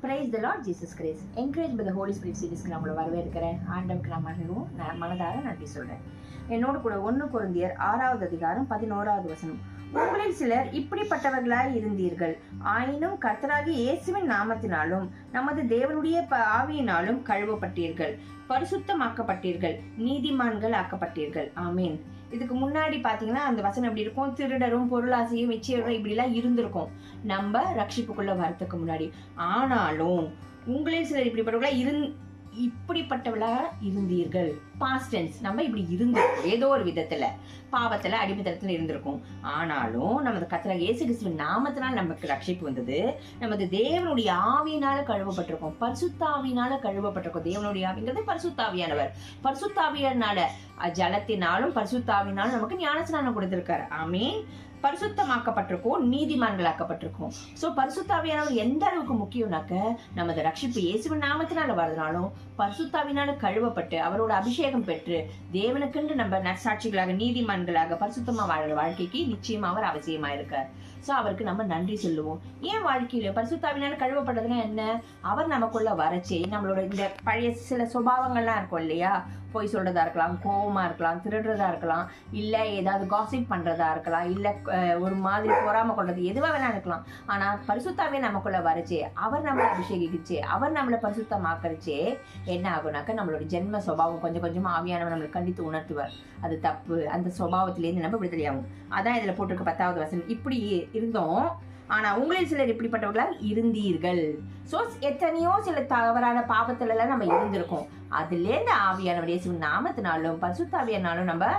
Praise the Lord Jesus Christ. Encouraged by the Holy Spirit சீரிஸ்க்கு நம்மள வரவேற்கிறேன். ஆண்டவருக்கு நான் மனதார நன்றி சொல்றேன். என்னோடு கூட 1 கொரிந்தியர் 6வது அதிகாரம் 11வது வசனம். உங்களில் சிலர் இப்படிப்பட்டவர்களாய் இருந்தீர்கள், ஆயினும் கர்த்தராகிய இயேசுவின் நாமத்தினாலும் நமது தேவனுடைய ஆவியினாலும் கழுவப்பட்டீர்கள், பரிசுத்தமாக்கப்பட்டீர்கள், நீதிமான்கள் ஆக்கப்பட்டீர்கள். ஆமீன். இதுக்கு முன்னாடி பாத்தீங்கன்னா அந்த வசனம் எப்படி இருக்கும்? திருடரும் பொருளாசையும் வெற்றியரும் இப்படி எல்லாம் இருந்திருக்கும் நம்ம ரட்சிப்புக்குள்ள வரத்துக்கு முன்னாடி. ஆனாலும் உங்களில் சிலர் இப்படிப்பட்டவளா இருந்தீர்கள். Past tense. நம்ம இப்படி இருந்திருக்கோம், ஏதோ ஒரு விதத்துல பாவத்துல அடிமைத்தனத்துல இருந்திருக்கும். ஆனாலும் நமது கர்த்தராகிய இயேசு கிறிஸ்துவின் நாமத்தினால் நமக்கு ரட்சிப்பு வந்தது. நமது தேவனுடைய ஆவியினால கழுவப்பட்டிருக்கோம், பரிசுத்தாவியினால கழுவப்பட்டிருக்கோம். தேவனுடைய ஆவிங்கிறது பரிசுத்தாவியானவர். பரிசுத்தாவியனால ஜலத்தினாலும் பரிசுத்தாவினாலும் நமக்கு ஞானஸ்நானம் கொடுத்திருக்காரு. ஆமீன். பரிசுத்தமாக்கப்பட்டிருக்கோம், நீதிமான்களாக்கப்பட்டிருக்கோம். சோ பரிசுத்தாவியானவர் எந்த அளவுக்கு முக்கியம்னாக்க, நமது ரட்சிப்பு இயேசுவின் நாமத்தினால வருதுனாலும் பரிசுத்தாவினால கழுவப்பட்டு அவரோட அபிஷேகம் பெற்று தேவனுக்கென்று நம்ம நற்சாட்சிகளாக நீதிமான்களாக பரிசுத்தமா வாழ்ற வாழ்க்கைக்கு நிச்சயமா அவர் அவசியமா இருக்கார். சோ அவருக்கு நம்ம நன்றி சொல்லுவோம். ஏன் வாழ்க்கையில பரிசுத்தாவினால கழுவப்பட்டதுன்னா என்ன? அவர் நமக்குள்ள வரச்சே நம்மளோட இந்த பழைய சில சுபாவங்கள்லாம் இருக்கும் இல்லையா? பொய் சொல்றதா இருக்கலாம், கோவமா இருக்கலாம், திருடுறதா இருக்கலாம், இல்ல ஏதாவது காசிப் பண்றதா இருக்கலாம், இல்ல ஒரு மாதிரி பொறாம கொள்றது, எதுவா வேணா இருக்கலாம். ஆனா பரிசுத்தாவே நமக்குள்ள வரச்சே, அவர் நம்மளை அபிஷேகிச்சே, அவர் நம்மளை பரிசுத்தமாக்கறச்சே என்ன ஆகும்னாக்க, நம்மளோட ஜென்ம சுபாவம் கொஞ்சம் கொஞ்சமா ஆவியானவர் நம்மளுக்கு கண்டித்து உணர்த்துவார். அது தப்பு. அந்த சுபாவத்திலேருந்து நம்ம விடுதலையாகும். அதான் இதுல போட்டிருக்க 10வது வசனம். இப்படி இருந்தோம், ஆனா உங்களில் சிலர் இப்படிப்பட்டவர்களால் இருந்தீர்கள். சோ எத்தனையோ சில தவறான பாவத்துல எல்லாம் நம்ம இருந்திருக்கோம். அதுல இருந்து ஆவியானவர் இயேசுவின் நாமத்தினாலும் பரிசுத்தாவியானாலும் நம்ம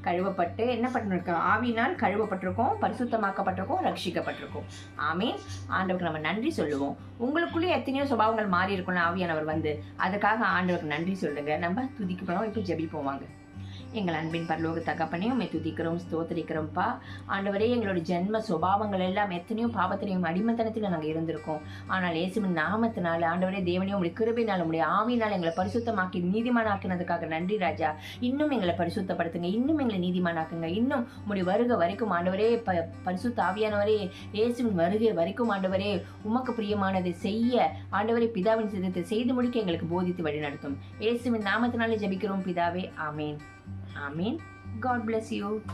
கழுவப்பட்டு என்ன பண்ணிருக்கோம்? ஆவியினால் கழுவப்பட்டிருக்கோம், பரிசுத்தமாக்கப்பட்டிருக்கோம், ரட்சிக்கப்பட்டிருக்கோம். ஆமீன். ஆண்டவருக்கு நம்ம நன்றி சொல்லுவோம். உங்களுக்குள்ளே எத்தனையோ சுபாவங்கள் மாறி இருக்கும்ல ஆவியானவர் வந்து. அதுக்காக ஆண்டவருக்கு நன்றி சொல்லுங்க. நம்ம துதிக்கப்போம். இப்போ ஜெபிப்போம் வாங்க. எங்கள் அன்பின் பரலோக தகப்பனே, உம்மை துதிக்கிறோம், ஸ்தோத்திரிக்கிறோம்ப்பா. ஆண்டவரே, எங்களோட ஜென்ம சுபாவங்கள் எல்லாம் எத்தனையோ பாவத்திலையும் அடிமைத்தனத்தில் நாங்கள் இருந்திருக்கோம். ஆனால் இயேசுவின் நாமத்தினால ஆண்டவரே தேவனே, உங்களுடைய கிருபையினால் உங்களுடைய ஆவியினால் எங்களை பரிசுத்தமாக்கி நீதிமானாக்கினதுக்காக நன்றி ராஜா. இன்னும் எங்களை பரிசுத்தப்படுத்துங்க, இன்னும் எங்களை நீதிமானாக்குங்க. இன்னும் உங்களுடைய வருகை வரைக்கும் ஆண்டவரே, பரிசுத்த ஆவியானவரே, இயேசுவின் வருகை வரைக்கும் ஆண்டவரே உமக்கு பிரியமானதை செய்ய ஆண்டவரே பிதாவின் சித்தத்தை செய்து முடிக்க எங்களுக்கு போதித்து வழி நடத்தும். இயேசுவின் நாமத்தினாலே ஜெபிக்கிறோம் பிதாவே. ஆமீன். Amen. God bless you.